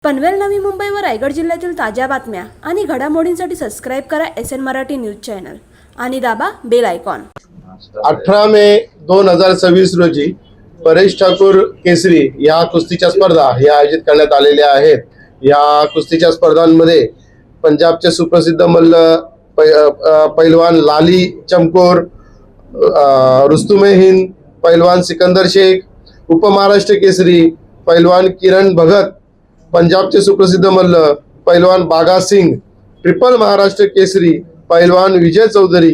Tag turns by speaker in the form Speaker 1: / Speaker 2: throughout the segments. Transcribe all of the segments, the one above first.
Speaker 1: पनवेल नवी मुंबई व रायगड जिल्ह्यातील ताज्या बातम्या आणि घडामोडींसाठी सबस्क्राइब करा SN मराठी न्यूज चॅनल आणि दाबा बेल आयकॉन।
Speaker 2: 18 मे 2026 रोजी परेश ठाकूर केसरी या कुस्तीच्या स्पर्धा या आयोजित करण्यात आलेल्या आहेत। या कुस्तीच्या स्पर्धांमध्ये पंजाबचे सुप्रसिद्ध मल्ल पैलवान लाली चमकोर, रुस्तुमे हिंद पैलवान सिकंदर शेख, उपमहाराष्ट्र केसरी पैलवान किरण भगत, पंजाबचे सुप्रसिद्ध मल्ल पैलवान बागा सिंग, ट्रिपल महाराष्ट्र केसरी पैलवान विजय चौधरी,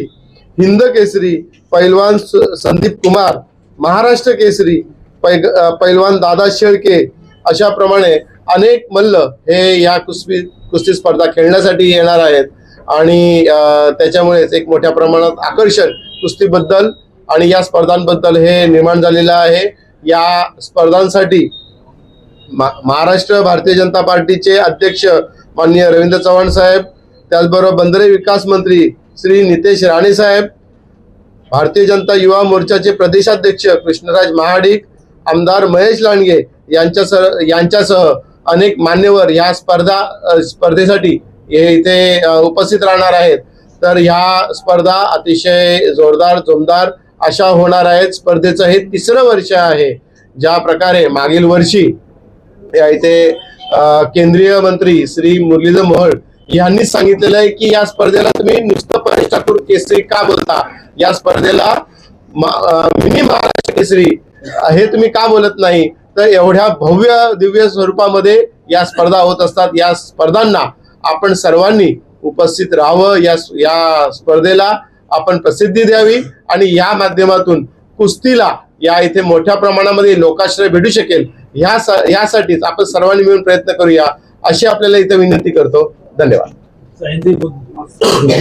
Speaker 2: हिंद केसरी पैलवान संदीप कुमार, महाराष्ट्र केसरी पैलवान दादा शेळके अशा प्रमाणे अनेक मल्ल हे या कुस्ती स्पर्धा खेळण्यासाठी येणार आहेत आणि त्याच्यामुळेच एक मोठ्या प्रमाणात आकर्षण कुस्तीबद्दल आणि या स्पर्धांबद्दल हे निर्माण झालेलं आहे। या स्पर्धांसाठी महाराष्ट्र भारतीय जनता पार्टीचे अध्यक्ष माननीय रवींद्र चव्हाण साहेब, त्याचबरोबर बंदरे विकास मंत्री श्री नितेश राणे साहेब, भारतीय जनता युवा मोर्चाचे प्रदेशाध्यक्ष कृष्णराज महाडिक, आमदार महेश लांडगे यांच्यासह अनेक मान्यवर या स्पर्धेसाठी इथे उपस्थित राहणार आहेत। तर ह्या स्पर्धा अतिशय जोरदार जोमदार अशा होणार आहेत। स्पर्धेचं हे तिसरं वर्ष आहे। ज्या प्रकारे मागील वर्षी या इथे केंद्रीय मंत्री श्री मुरलीधर मोहोळ यांनी सांगितलेलं आहे की या स्पर्धेला तुम्ही नुसतं परेश ठाकूर केसरी का बोलता, या स्पर्धेला मिनी महाराष्ट्र केसरी हे तुम्ही का बोलत नाही। तर एवढ्या भव्य दिव्य स्वरूपामध्ये या स्पर्धा होत असतात। या स्पर्धांना आपण सर्वांनी उपस्थित राहावं, या स्पर्धेला आपण प्रसिद्धी द्यावी आणि या माध्यमातून कुस्तीला या इथे मोठ्या प्रमाणामध्ये लोकाश्रय भेटू शकेल यासाठीच आपण सर्वांनी मिळून प्रयत्न करूया अशी आपल्याला इथे विनंती करतो। धन्यवाद।